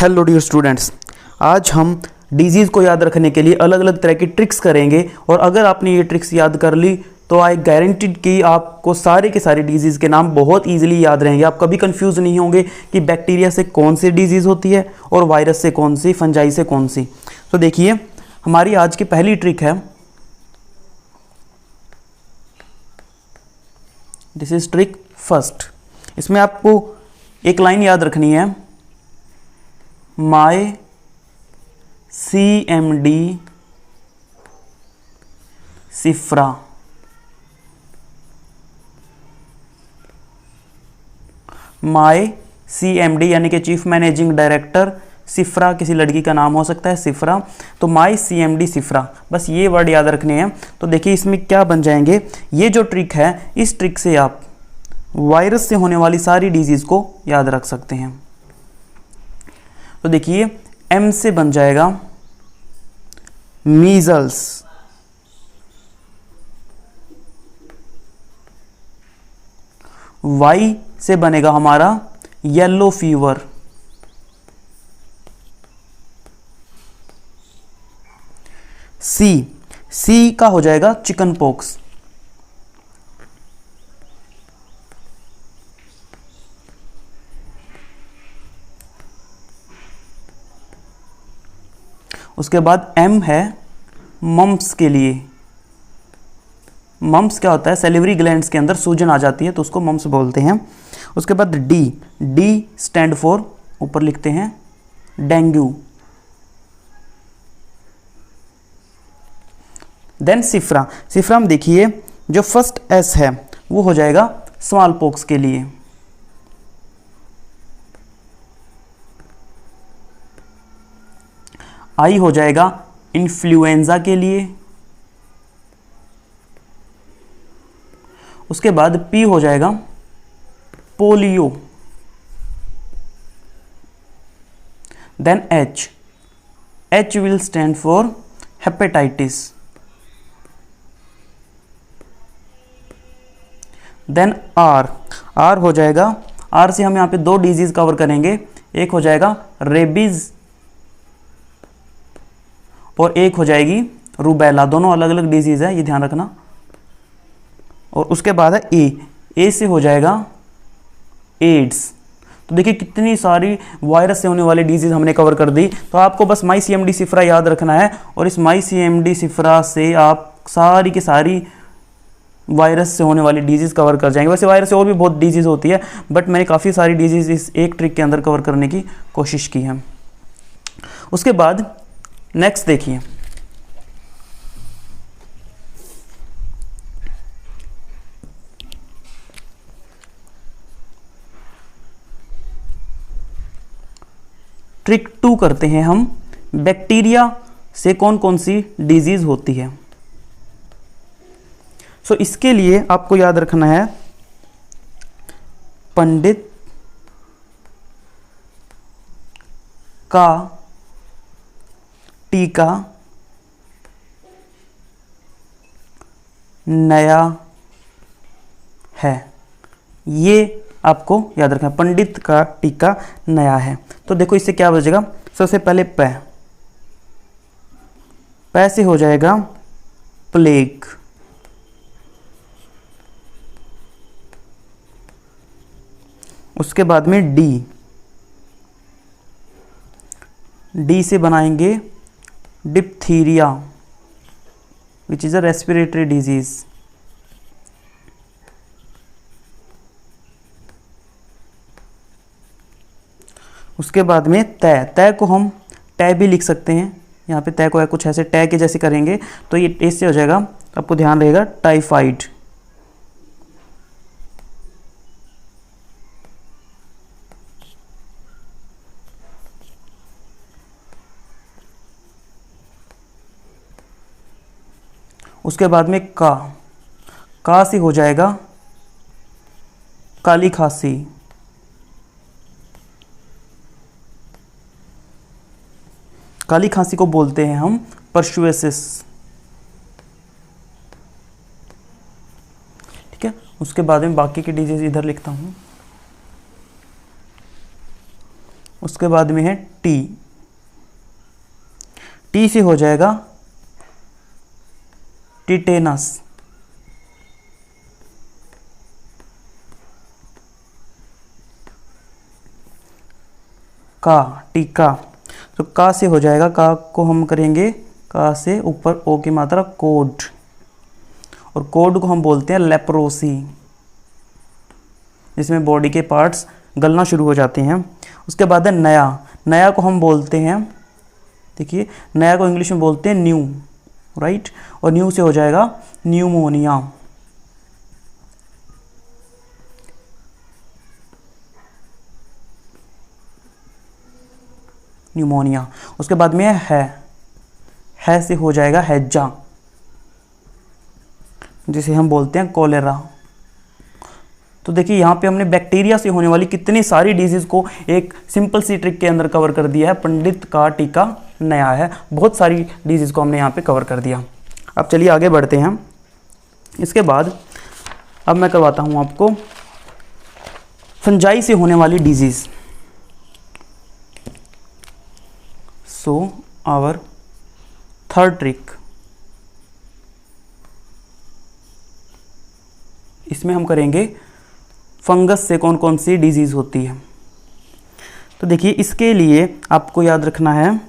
Hello dear students, आज हम disease को याद रखने के लिए अलग अलग तरह की ट्रिक्स करेंगे। और अगर आपने ये ट्रिक्स याद कर ली तो आई गारंटीड कि आपको सारे के सारे डिजीज़ के नाम बहुत इजीली याद रहेंगे। आप कभी कंफ्यूज नहीं होंगे कि बैक्टीरिया से कौन सी डिजीज़ होती है और वायरस से कौन सी, फंजाई से कौन सी। तो देखिए, हमारी आज की पहली ट्रिक है, दिस इज ट्रिक फर्स्ट। इसमें आपको एक लाइन याद रखनी है, माई CMD सिफ्रा। माई CMD यानी कि चीफ मैनेजिंग डायरेक्टर सिफ्रा, किसी लड़की का नाम हो सकता है सिफ्रा, तो माई CMD सिफ्रा, बस ये वर्ड याद रखने हैं। तो देखिए इसमें क्या बन जाएंगे, ये जो ट्रिक है इस ट्रिक से आप वायरस से होने वाली सारी डिजीज को याद रख सकते हैं। तो देखिए M से बन जाएगा मीजल्स, Y से बनेगा हमारा येलो फीवर, C का हो जाएगा चिकन पॉक्स, उसके बाद M है मम्प्स के लिए। मम्प्स क्या होता है, सेलिवरी ग्लैंड्स के अंदर सूजन आ जाती है तो उसको मम्प्स बोलते हैं। उसके बाद D स्टैंड फॉर, ऊपर लिखते हैं डेंगू। देन सिफ्रा में देखिए जो फर्स्ट S है वो हो जाएगा स्मॉल पॉक्स के लिए। I हो जाएगा इन्फ्लुएंजा के लिए। उसके बाद P हो जाएगा polio. Then H will stand for hepatitis. Then R हो जाएगा, R से हम यहाँ पे दो डिजीज कवर करेंगे, एक हो जाएगा रेबीज और एक हो जाएगी रूबेला, दोनों अलग अलग डिजीज है, ये ध्यान रखना। और उसके बाद है ए से हो जाएगा एड्स। तो देखिए कितनी सारी वायरस से होने वाली डिजीज हमने कवर कर दी। तो आपको बस माई CMD सिफ्रा याद रखना है और इस माई CMD सिफ्रा से आप सारी की सारी वायरस से होने वाली डिजीज कवर कर जाएंगे। वैसे वायरस से और भी बहुत डिजीज होती है, बट मैंने काफ़ी सारी डिजीज इस एक ट्रिक के अंदर कवर करने की कोशिश की है। उसके बाद नेक्स्ट देखिए, ट्रिक 2 करते हैं हम, बैक्टीरिया से कौन कौन सी डिजीज होती है। सो इसके लिए आपको याद रखना है पंडित का टीका नया है, ये आपको याद रखना है, पंडित का टीका नया है। तो देखो इससे क्या बचेगा, सबसे पहले पै से हो जाएगा प्लेग। उसके बाद में डी से बनाएंगे diphtheria which is a respiratory disease. उसके बाद में तय को हम टै भी लिख सकते हैं, यहाँ पे तय को कुछ ऐसे टै के जैसे करेंगे तो ये इससे हो जाएगा, आपको ध्यान रहेगा टाइफाइड। उसके बाद में का से हो जाएगा काली खांसी। काली खांसी को बोलते हैं हम परशुएसिस। ठीक है, उसके बाद में बाकी की डिजीज इधर लिखता हूँ। उसके बाद में है टी, टी से हो जाएगा टिटेनस, का, टीका। तो का से हो जाएगा, का को हम करेंगे, का से ऊपर ओ की मात्रा, कोड, और कोड को हम बोलते हैं लेप्रोसी, जिसमें बॉडी के पार्ट्स गलना शुरू हो जाते हैं। उसके बाद है नया, नया को हम बोलते हैं, देखिए नया को इंग्लिश में बोलते हैं न्यू, राइट, और न्यू से हो जाएगा न्यूमोनिया। न्यूमोनिया। उसके बाद में है से हो जाएगा हैजा, जिसे हम बोलते हैं कोलेरा। तो देखिए यहाँ पे हमने बैक्टीरिया से होने वाली कितनी सारी डिजीज को एक सिंपल सी ट्रिक के अंदर कवर कर दिया है। पंडित का टीका नया है, बहुत सारी डिजीज को हमने यहाँ पे कवर कर दिया। अब चलिए आगे बढ़ते हैं। इसके बाद अब मैं करवाता हूँ आपको फंजाई से होने वाली disease. So our third trick, इसमें हम करेंगे फंगस से कौन कौन सी डिजीज होती है। तो देखिए इसके लिए आपको याद रखना है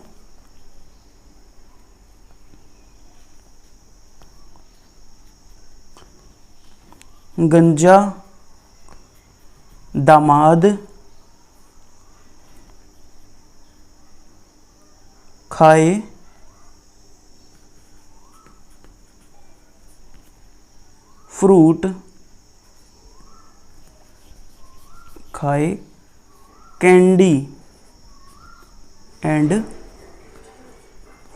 गंजा दामाद खाए फ्रूट, खाए कैंडी एंड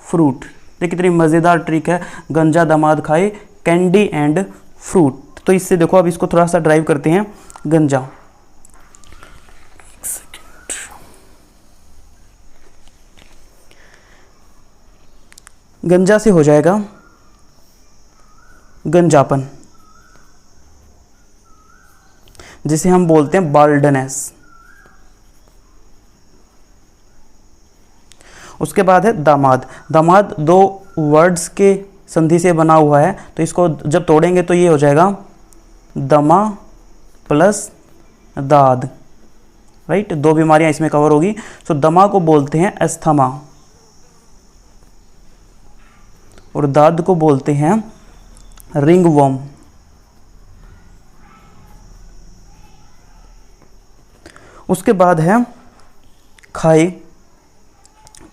फ्रूट। देखिए कितनी मज़ेदार ट्रिक है, गंजा दामाद खाए कैंडी एंड फ्रूट। तो इससे देखो अब इसको थोड़ा सा ड्राइव करते हैं। गंजा, गंजा से हो जाएगा गंजापन, जिसे हम बोलते हैं बाल्डनेस। उसके बाद है दामाद, दामाद दो वर्ड्स के संधि से बना हुआ है, तो इसको जब तोड़ेंगे तो ये हो जाएगा दमा प्लस दाद, राइट, दो बीमारियां इसमें कवर होगी। तो दमा को बोलते हैं एस्थमा और दाद को बोलते हैं रिंगवर्म। उसके बाद है खाए,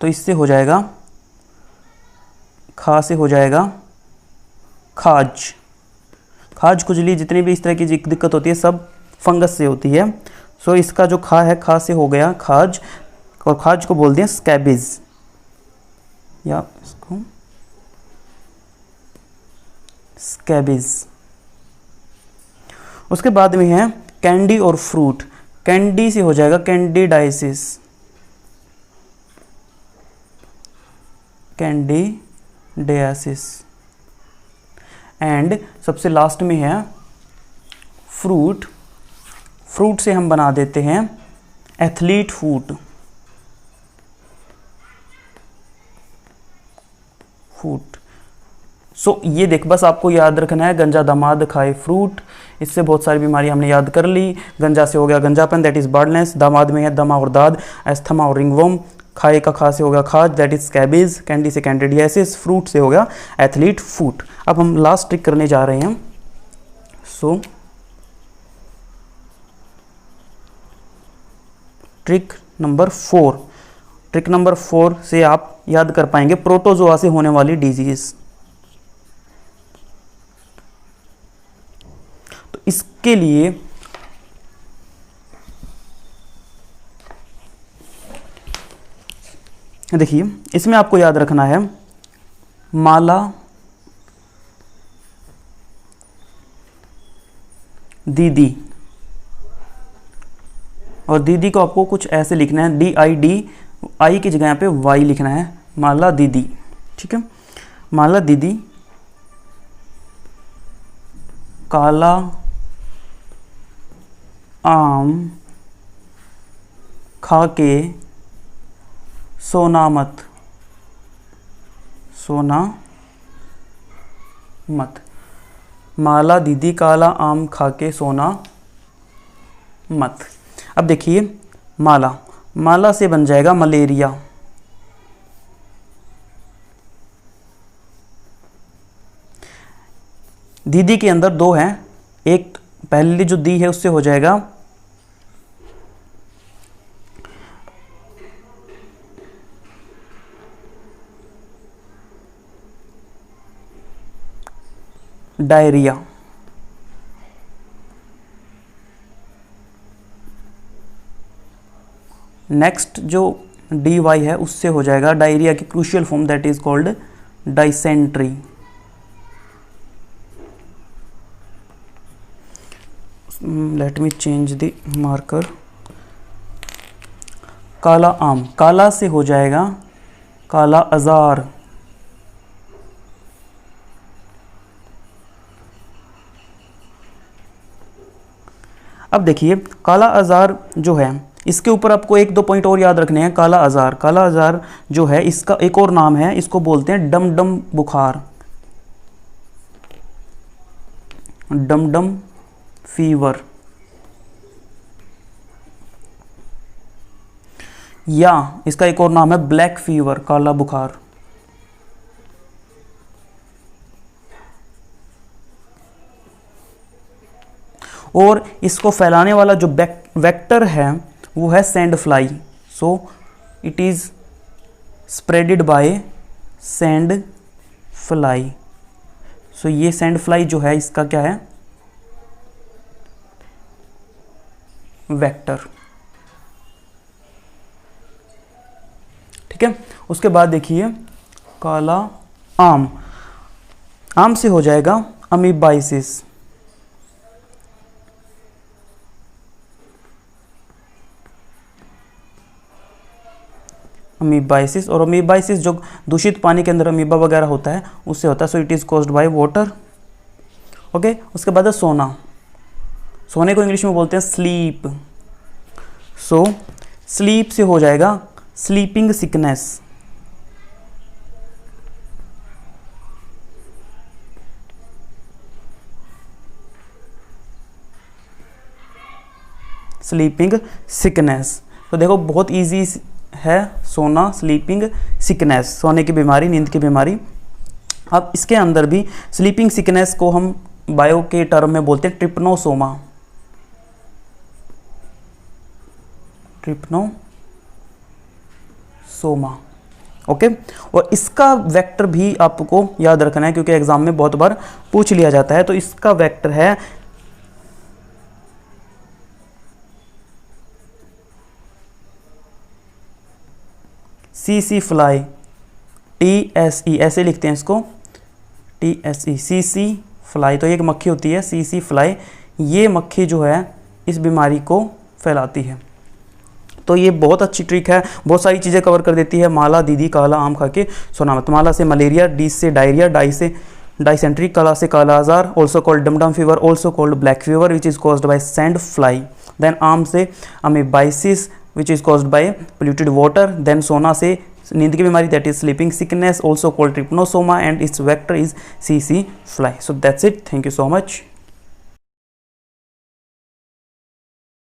तो इससे हो जाएगा, खा से हो जाएगा खाज, खाज खुजली जितनी भी इस तरह की दिक्कत होती है सब फंगस से होती है। सो इसका जो खा है, खा से हो गया खाज, और खाज को बोलते हैं स्कैबिज, या इसको स्कैबिज। उसके बाद में है कैंडी और फ्रूट, कैंडी से हो जाएगा कैंडिडाइसिस, कैंडिडियासिस, एंड सबसे लास्ट में है फ्रूट, फ्रूट से हम बना देते हैं एथलीट फूट, फूट। सो ये देख, बस आपको याद रखना है गंजा दामाद खाए फ्रूट, इससे बहुत सारी बीमारी हमने याद कर ली। गंजा से हो गया गंजापन, दैट इज बार्डनेस, दामाद में है दमा और दाद, एस्थमा और रिंगवर्म, खाए का खा से हो गया खाज, दैट इज स्कैबिज, कैंडी से कैंडिडियासिस, फ्रूट से हो गया एथलीट फूट। अब हम लास्ट ट्रिक करने जा रहे हैं। सो ट्रिक नंबर 4, ट्रिक नंबर 4 से आप याद कर पाएंगे प्रोटोजोआ से होने वाली डिजीज। तो इसके लिए देखिए, इसमें आपको याद रखना है माला दीदी, और दीदी को आपको कुछ ऐसे लिखना है, DID, आई की जगह पे वाई लिखना है, माला दीदी, ठीक है। माला दीदी काला आम खा के सोना मत, सोना मत। माला दीदी काला आम खा के सोना मत। अब देखिए माला, माला से बन जाएगा मलेरिया। दीदी के अंदर दो हैं, एक पहली जो दी है उससे हो जाएगा डायरिया। नेक्स्ट जो डी वाई है उससे हो जाएगा डायरिया की crucial form, that is called dysentery. Let me change the marker. काला आम, काला से हो जाएगा काला अजार। अब देखिए काला अजार जो है इसके ऊपर आपको एक दो पॉइंट और याद रखने हैं। काला अजार, काला अजार जो है इसका एक और नाम है, इसको बोलते हैं डमडम बुखार, डमडम फीवर, या इसका एक और नाम है ब्लैक फीवर, काला बुखार। और इसको फैलाने वाला जो वेक्टर है वो है sand fly. So it is spreaded by sand fly. So ये सैंड फ्लाई जो है इसका क्या है, वेक्टर। ठीक है, उसके बाद देखिए काला आम, आम से हो जाएगा अमीबाइसिस। अमीबाइसिस, और अमीबाइसिस जो दूषित पानी के अंदर अमीबा वगैरह होता है उससे होता है। सो it is caused by water. Okay, उसके बाद है सोना, सोने को इंग्लिश में बोलते हैं स्लीप। सो स्लीप से हो जाएगा स्लीपिंग सिकनेस। स्लीपिंग सिकनेस, तो देखो बहुत इजी है, सोना, स्लीपिंग सिकनेस, सोने की बीमारी, नींद की बीमारी। अब इसके अंदर भी स्लीपिंग सिकनेस को हम बायो के टर्म में बोलते हैं ट्रिपनोसोमा, ट्रिपनोसोमा। ओके, और इसका वेक्टर भी आपको याद रखना है क्योंकि एग्जाम में बहुत बार पूछ लिया जाता है। तो इसका वेक्टर है सी फ्लाई, TSE, ऐसे लिखते हैं इसको, TSE, CC फ्लाई। तो एक मक्खी होती है CC फ्लाई, ये मक्खी जो है इस बीमारी को फैलाती है। तो ये बहुत अच्छी ट्रिक है, बहुत सारी चीज़ें कवर कर देती है। माला दीदी काला आम खा के सोना मत। माला से मलेरिया, डी से डायरिया, डाई से डाइसेंट्री, काला से kala azar, also called Dumdum fever, also called black fever which is caused by sand fly. Then आम से amoebiasis which is caused by polluted water, then sona से नींद की बीमारी, that is sleeping sickness, also called trypanosoma, and its vector is CC fly. So that's it, thank you so much.